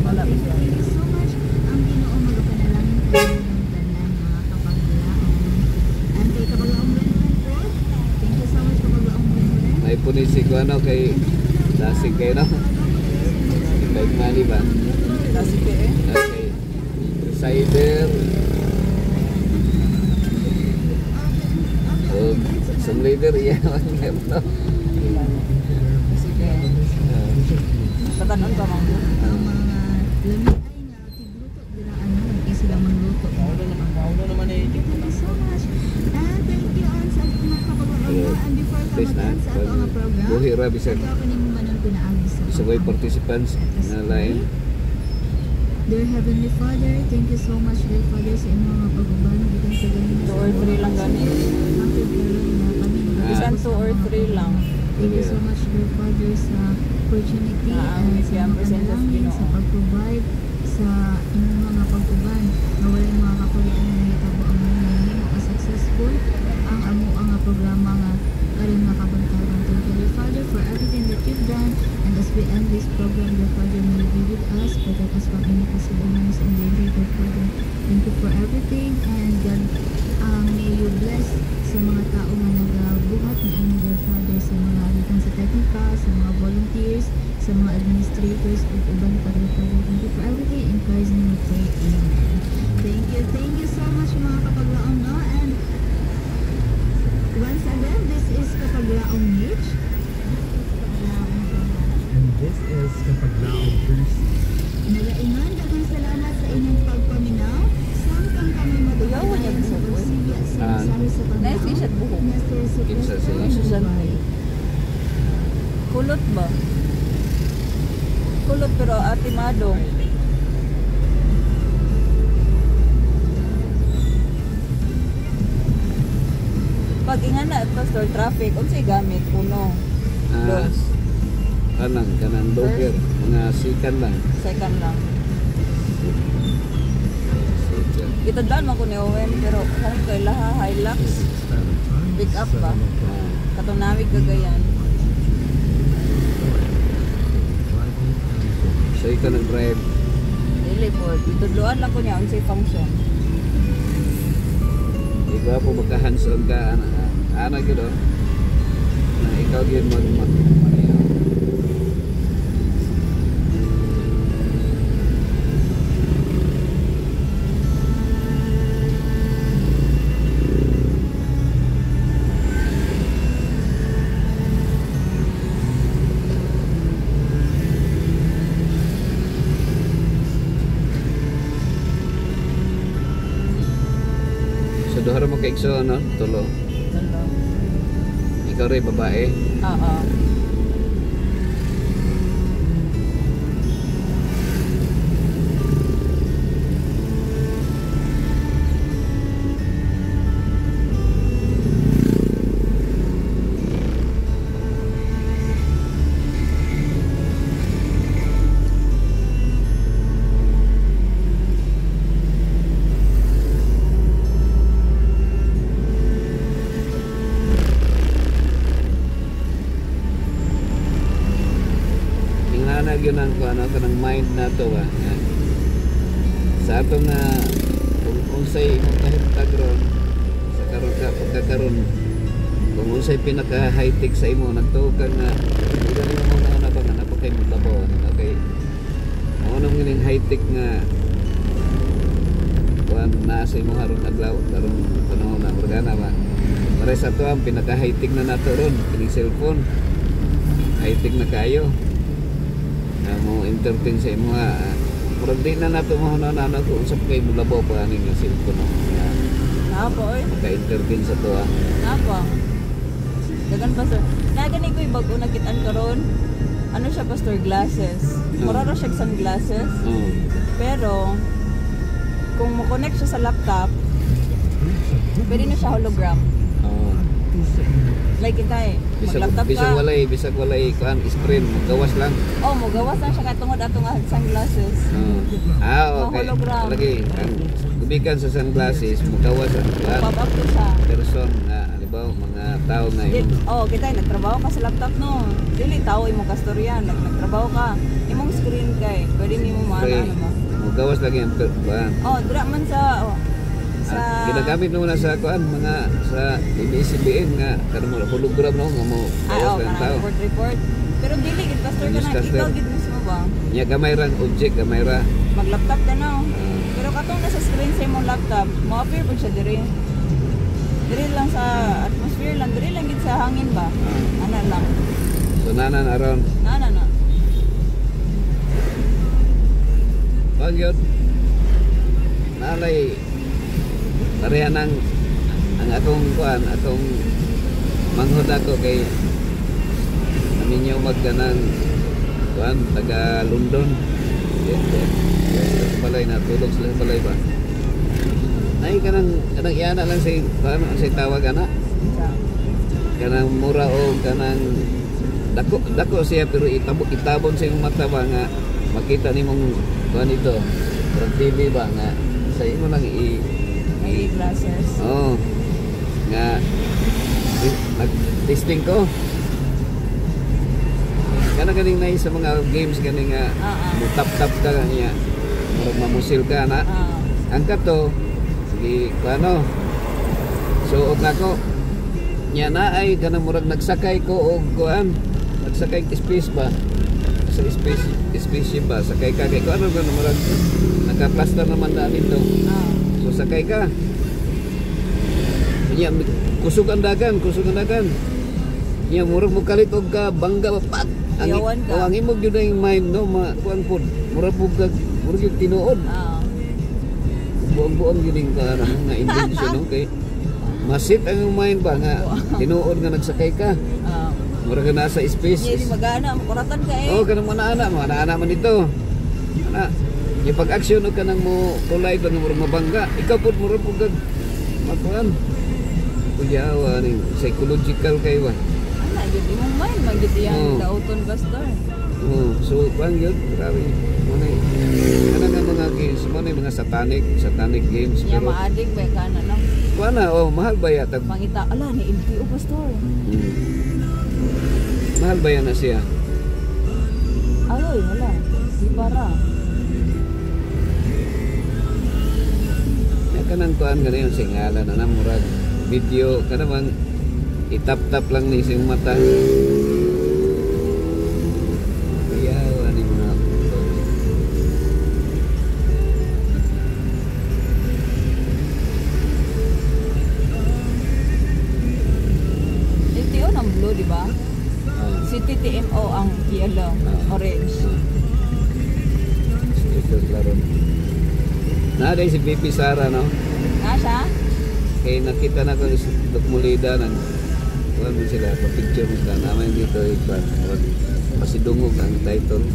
Wala Thank you so much. Ang Ginoo magapanalangin kayo ng tanan mga kapaglaon. And kay kapaglaong Brenwen po. Thank you so much kapaglaong Brenwen. May punisi ko ano kay Dasig kayo no? Kay Mali ba? Dasig kayo eh. Okay. Cider. Some leader iya no? Sige. Tatanon ka mga. Ang mga lamig ay nga tigluto dira ano kay sila magluto. Maulo naman eh. Thank you so much. And thank you on sa mga kapaglaon and before Please na. kamagan sa ato nga program. Buhi ra bisag. Ito ako nimo manon pinaagi sa. Isa ko participants na lain. Dear Heavenly Father, thank you so much, dear Father, sa inyong mga pag-uban. Gikan sa ganun. 2 or 3 lang gani. Bisan 2 or 3 lang. Thank you so much, dear Father, sa opportunity and sa mga panalangin, sa pag-provide sa inyong mga pag-uban na walang mga kakulian na nahitabo ang mga nahimo ka-successful ang amo ang programa nga karon nga kabantayan. Thank you, dear Father, for everything that you've done, and as we end this program, dear Father, may you be with us, protect us from any possible harms and danger, dear Father. Thank you for everything, and God, may you bless sa mga tao nga nagabuhat ng inyo, dear Father, sa mga agitan sa teknika, sa mga volunteers, sa mga administrators, at uban pa, dear Father. Thank you for everything. In Christ's name we pray. Amen. Thank you so much mga kapaglaong, no? And once again, this is Kapaglaong Mitch. And this is Kapaglaong First. Nagaingan, dagang salamat sa inyong pagpaminaw. Samtang kami magagawa sa pagsibi at sinasabi sa paglaong. Nice t-shirt buhok. Kinsa sila. Kulot ba? Kulot pero atimado. Pag ingana at pastor traffic, unsay gamit puno. Dos. Kanang doger, mga sikan lang. Second lang. Ito daan man ko ni Owen pero kung kay laha Hilux pick up ba? Katong namig Cagayan. So ikaw nag-drive. Dili po. Tudloan lang ko niya unsay function. Ikaw po magka-hands-on ka, anak yun o. Na ikaw yun mag-maniyaw. So doon mo kaigso, no? Tulo. Tulo. Ikaw rin babae. Oo. Yun ang kanang mind nato ba. Sa ato nga kung unsay imong kahimtag ron sa karon ka pagkakaron kung unsay pinaka high tech sa imo nagtuog ka nga dili mo na ba nga napakay mo labaw okay mo nang gining high tech nga kuan na sa imo haron adlaw karon panahon na organa ba para sa to ang pinaka high tech na nato ron kining cellphone high tech na kayo mo entertain sa imo ha. Murag di na nato mo na ko usap kay mo labaw pa aning cellphone no. Napa oy. Ka-entertain sa to ha. Napa. Dagan pastor. Nagani ko bago nakitaan karon. Ano siya pastor glasses. Mura ra siya sunglasses. Pero kung mo connect siya sa laptop, pwede na siya hologram. Like kita eh. Mag-laptop ka. Bisag walay kuan screen, magawas lang. Oh, magawas lang siya katungod atong sunglasses. Okay. Hologram. Lagi ang gumikan sa sunglasses, magawas ang kuan. Pop up to siya. Person na halimbawa mga tao na Kita nagtrabaho ka sa laptop no. Dili tao imong kastoryan, nagtrabaho ka. Imong screen kay, pwede nimo maana ba? Gawas lagi ang kuan. Dira man sa Ginagamit mo na sa kuan mga sa ABS-CBN nga kanang hologram no nga mo tao. Report. Pero dili gid pastor ka na ikaw gid mismo ba? Nya gamay ra object, gamay ra. Mag-laptop ka na. Pero katong nasa screen sa imong laptop, mo-appear pud siya diri. Diri lang sa atmosphere lang, diri lang gid sa hangin ba? Ana lang. So nanan around. Na. Pag yun, nalay pareha ang akong kuan, akong manghod ako kay ninyo magkanang kuan taga London. Balay na tulog sila balay ba. Nay kanang iyana lang si kuan sa tawag ana. Kanang mura o kanang dako siya pero itabon sa imong mata ba nga makita nimong kuan ito. From TV ba nga sa imo lang may glasses. Nga nag-testing ko. Kana ganing nay sa mga games gani nga tap ka niya. Murag mamusil ka na. Angkat to. Sige, ano? So nako. Nya na ay kanang murag nagsakay ko og kuan. Nagsakay space ba? Sa space ba? Sakay ka kay ko ano ganun murag naka-plaster naman na dito. So sakay ka. Nya kusugan dagan. Nya murag mo kalit og ka bangga pa. Ang imong gyud ang mind no kuan pud. Murag yung tinuod. Buong gyud ka nga intention no kay masit ang mind ba nga tinuod nga nagsakay ka. Murag ka nasa space. Hindi magana mo kuratan ka kanang mana ana man dito. Ana yung pag-action ka nang mo tulay ba murag mabangga. Ikaw pud murag pud makuan. Kuyawa ning psychological kay ba. Ana gyud imong mind magid yang dauton pastor. So kuan gyud grabe. Kanang mga games, mga satanic games. Nya maadik ba kana lang. Kuan na mahal ba ya tag pangita ala ni LTO pastor. Mahal ba yan na siya? Ay, wala. Di para. Kanang kuan ganyan singala na murag video kanang itap-tap lang ni sing mata. Iyaw ani mga LTO ng blue, di ba? Si TTMO ang yellow, orange. Sticker klaro. Nada si BP Sara no? Nasa? Kaya nakita na ko si Dok Molida nang kuan mo sila, pa-picture mo sila naman dito ikwan. Pasidungog ang title.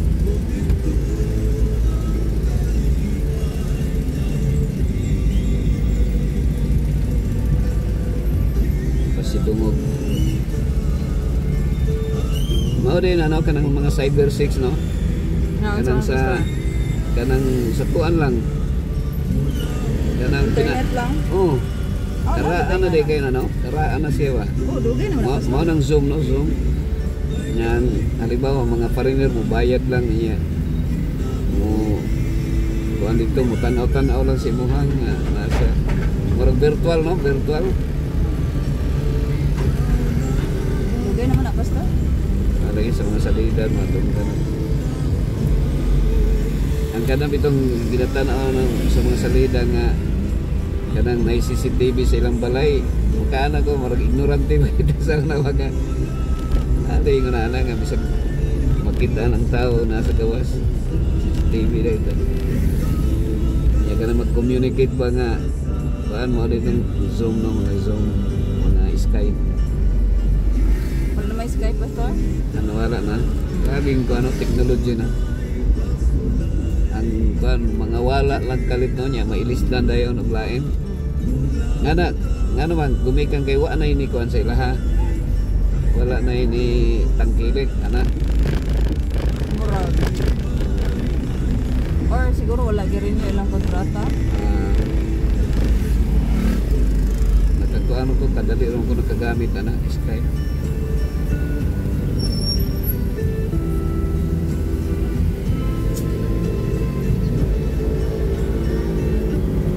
Pasidungog. Mao din ano kanang mga Cyber 6 no? Kanang sa tuan lang. Kanang internet lang. Karaan na di kayo na no? Karaan na siya ba? Dugay naman ako. Mao nang zoom no? Zoom. Yan, halimbawa mga foreigner mo bayad lang niya. Mo kuan dito mo tanaw-tanaw lang si imuhang nasa murag virtual no? Virtual. Dugay naman ako pastor. Lagi sa mga salidan matong kanang ang kanang itong ginatanaw sa mga salida nga kanang may CCTV sa ilang balay mukhaan ako marag ignorante ba ito sa nawaga ate yung nga bisag makita ng tao nasa gawas CCTV na ito kaya kanang mag-communicate ba nga paan mo dito Zoom no mga Zoom mga Skype Wala na may Skype pastor? ano wala na grabing ko ano technology na ang kan mga wala lang kalit no niya mailisdan dayon og lain nga naman gumikan kay wa na ini kuan sa ilaha wala na ini tangkilik ana Murag. Or siguro wala gyud rin yung ilang kontrata. nakakuan ano ko kadali ron ko nakagamit ana Skype.